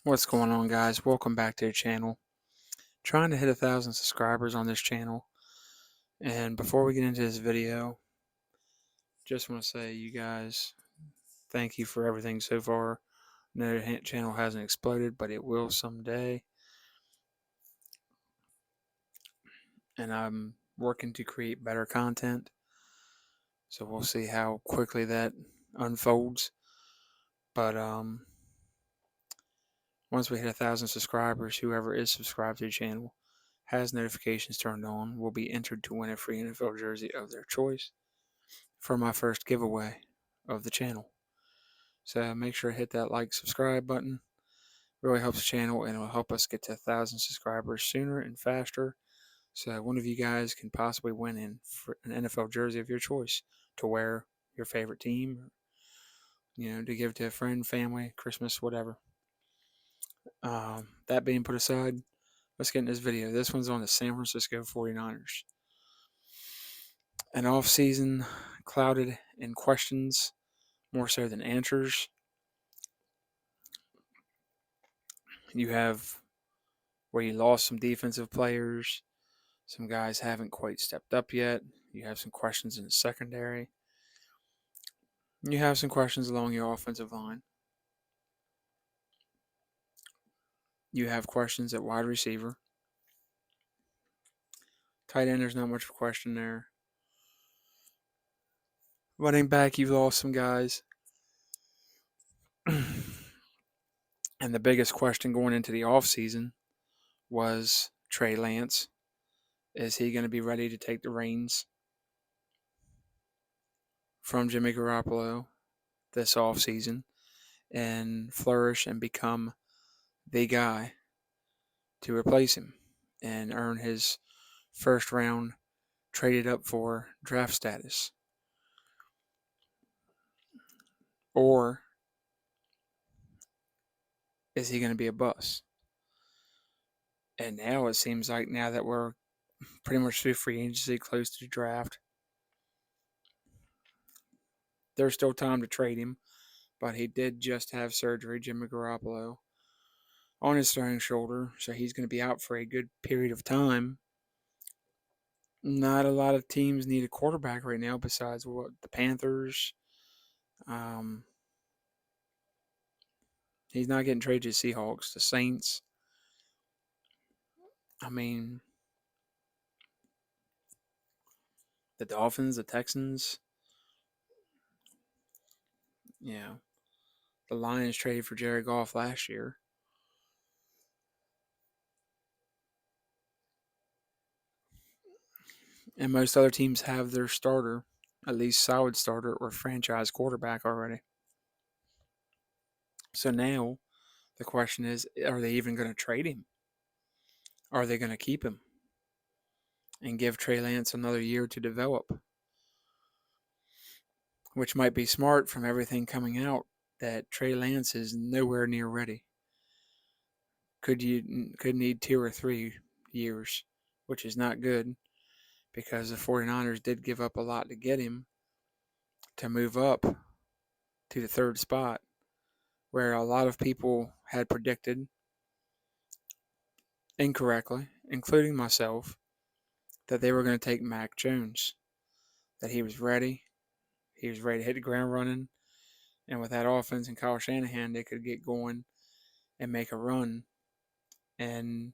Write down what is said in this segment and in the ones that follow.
What's going on, guys? Welcome back to the channel. Trying to hit 1,000 subscribers on this channel. And before we get into this video, just want to say, you guys, thank you for everything so far. No, the channel hasn't exploded, but it will someday. And I'm working to create better content. So we'll see how quickly that unfolds. But once we hit 1,000 subscribers, whoever is subscribed to the channel has notifications turned on will be entered to win a free NFL jersey of their choice for my first giveaway of the channel. So make sure to hit that like, subscribe button. Really helps the channel and it will help us get to 1,000 subscribers sooner and faster. So one of you guys can possibly win an NFL jersey of your choice to wear your favorite team, to give to a friend, family, Christmas, whatever. That being put aside, let's get in this video. This one's on the San Francisco 49ers. An off-season clouded in questions more so than answers. You have where you lost some defensive players. Some guys haven't quite stepped up yet. You have some questions in the secondary. You have some questions along your offensive line. You have questions at wide receiver. Tight end, there's not much of a question there. Running back, you've lost some guys. And the biggest question going into the offseason was Trey Lance. Is he going to be ready to take the reins from Jimmy Garoppolo this offseason and flourish and become the guy to replace him and earn his first round traded up for draft status? Or is he going to be a bust? And now it seems like now that we're pretty much through free agency, close to the draft, there's still time to trade him. But he did just have surgery, Jimmy Garoppolo, on his throwing shoulder, so he's going to be out for a good period of time. Not a lot of teams need a quarterback right now besides the Panthers. He's not getting traded to the Seahawks, the Saints. I mean, the Dolphins, the Texans. Yeah. The Lions traded for Jared Goff last year. And most other teams have their starter, at least solid starter or franchise quarterback already. So now the question is, are they even going to trade him? Are they going to keep him and give Trey Lance another year to develop? Which might be smart from everything coming out that Trey Lance is nowhere near ready. Could need 2 or 3 years, which is not good because the 49ers did give up a lot to get him to move up to the third spot, where a lot of people had predicted incorrectly, including myself, that they were going to take Mac Jones, that he was ready. He was ready to hit the ground running. And with that offense and Kyle Shanahan, they could get going and make a run. And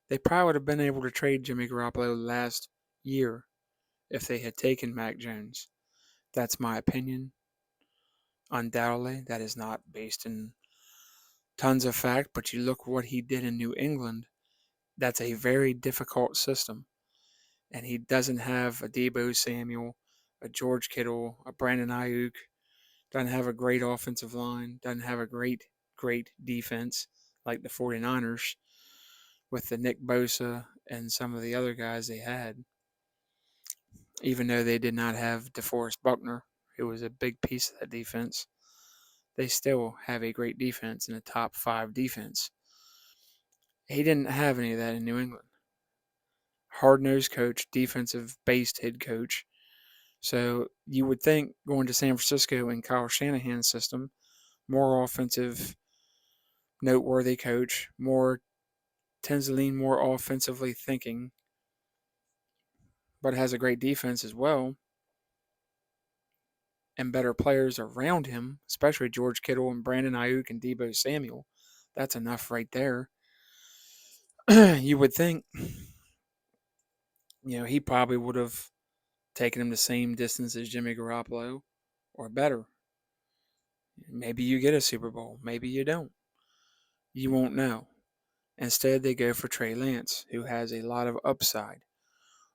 they probably would have been able to trade Jimmy Garoppolo last year if they had taken Mac Jones. That's my opinion. Undoubtedly, that is not based in tons of fact, but you look what he did in New England. That's a very difficult system. And he doesn't have a Deebo Samuel, a George Kittle, a Brandon Ayuk, doesn't have a great offensive line, doesn't have a great defense like the 49ers with the Nick Bosa and some of the other guys they had. Even though they did not have DeForest Buckner, who was a big piece of that defense, they still have a great defense and a top 5 defense. He didn't have any of that in New England. Hard-nosed coach, defensive-based head coach. So you would think going to San Francisco in Kyle Shanahan's system, more offensive, noteworthy coach, tends to lean more offensively thinking, but has a great defense as well, and better players around him, especially George Kittle and Brandon Ayuk and Deebo Samuel. That's enough right there. You would think, he probably would have taken him the same distance as Jimmy Garoppolo or better. Maybe you get a Super Bowl. Maybe you don't. You won't know. Instead, they go for Trey Lance, who has a lot of upside.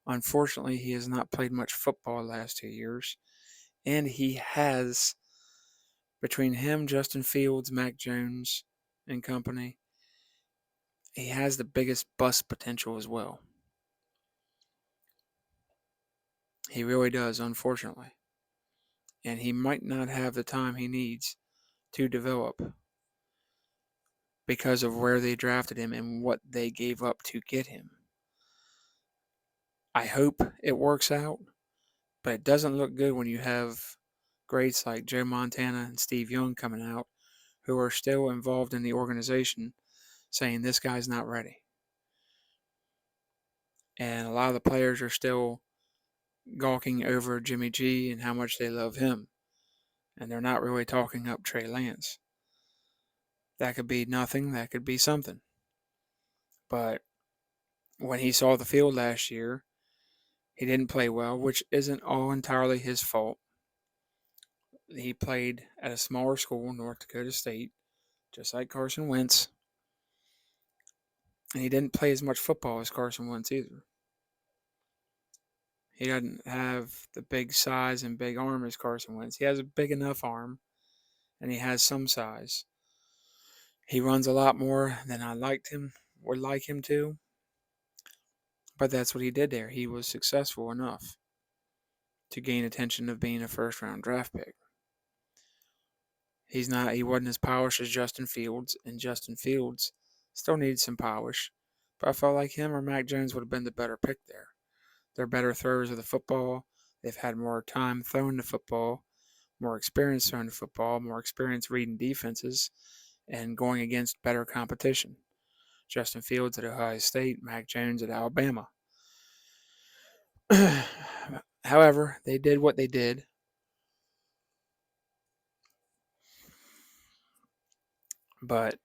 Unfortunately, he has not played much football the last 2 years, and he has, between him, Justin Fields, Mac Jones, and company, he has the biggest bust potential as well. He really does, unfortunately. And he might not have the time he needs to develop because of where they drafted him and what they gave up to get him. I hope it works out, but it doesn't look good when you have greats like Joe Montana and Steve Young coming out who are still involved in the organization saying this guy's not ready. And a lot of the players are still gawking over Jimmy G and how much they love him. And they're not really talking up Trey Lance. That could be nothing, that could be something. But when he saw the field last year, he didn't play well, which isn't all entirely his fault. He played at a smaller school, North Dakota State, just like Carson Wentz. And he didn't play as much football as Carson Wentz either. He doesn't have the big size and big arm as Carson Wentz. He has a big enough arm, and he has some size. He runs a lot more than would like him to. But that's what he did there. He was successful enough to gain attention of being a first-round draft pick. He wasn't as polished as Justin Fields, and Justin Fields still needed some polish. But I felt like him or Mac Jones would have been the better pick there. They're better throwers of the football. They've had more time throwing the football, more experience throwing the football, more experience reading defenses, and going against better competition. Justin Fields at Ohio State, Mac Jones at Alabama. However, they did what they did. But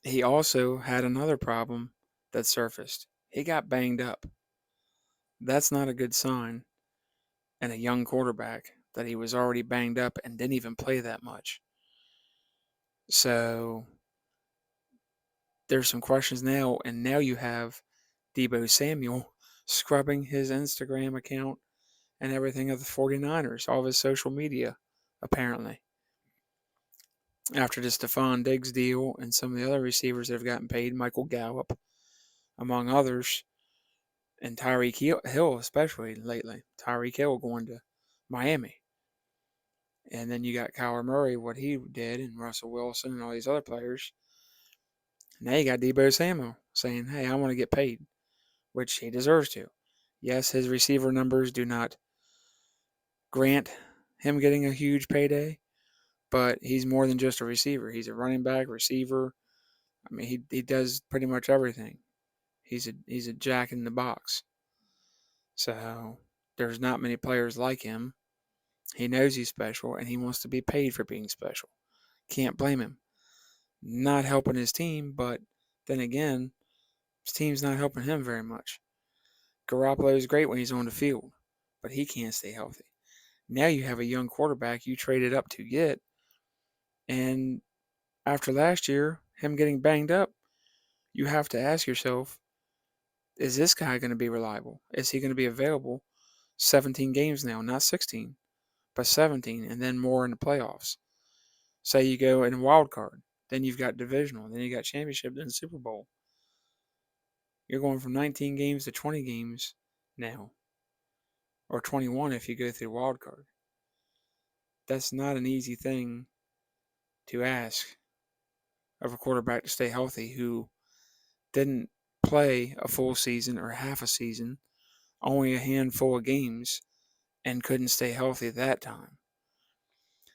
he also had another problem that surfaced. He got banged up. That's not a good sign in a young quarterback that he was already banged up and didn't even play that much. So there's some questions now, and now you have Deebo Samuel scrubbing his Instagram account and everything of the 49ers, all of his social media, apparently. After the Stephon Diggs deal and some of the other receivers that have gotten paid, Michael Gallup, among others, and Tyreek Hill especially lately. Tyreek Hill going to Miami. And then you got Kyler Murray, what he did, and Russell Wilson and all these other players. Now you got Deebo Samuel saying, hey, I want to get paid, which he deserves to. Yes, his receiver numbers do not grant him getting a huge payday, but he's more than just a receiver. He's a running back, receiver. I mean, he does pretty much everything. He's a jack in the box. So there's not many players like him. He knows he's special, and he wants to be paid for being special. Can't blame him. Not helping his team, but then again, his team's not helping him very much. Garoppolo is great when he's on the field, but he can't stay healthy. Now you have a young quarterback you traded up to get, and after last year, him getting banged up, you have to ask yourself, is this guy going to be reliable? Is he going to be available 17 games now, not 16, but 17, and then more in the playoffs? Say you go in a wild card, then you've got divisional, then you got championship, then Super Bowl. You're going from 19 games to 20 games now, or 21 if you go through wild card. That's not an easy thing to ask of a quarterback to stay healthy who didn't play a full season or half a season, only a handful of games, and couldn't stay healthy that time.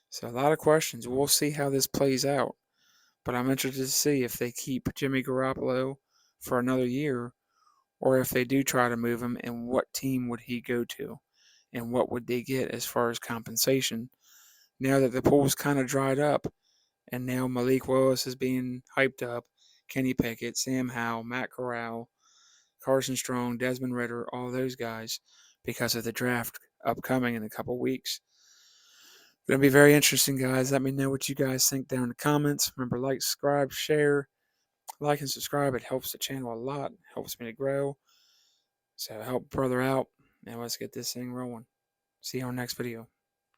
So a lot of questions. We'll see how this plays out. But I'm interested to see if they keep Jimmy Garoppolo for another year, or if they do try to move him, and what team would he go to, and what would they get as far as compensation. Now that the pool's kind of dried up, and now Malik Willis is being hyped up, Kenny Pickett, Sam Howell, Matt Corral, Carson Strong, Desmond Ridder, all those guys, because of the draft upcoming in a couple weeks. Going to be very interesting, guys. Let me know what you guys think down in the comments. Remember, like, subscribe, share. Like and subscribe. It helps the channel a lot. It helps me to grow. So help brother out, and let's get this thing rolling. See you on the next video.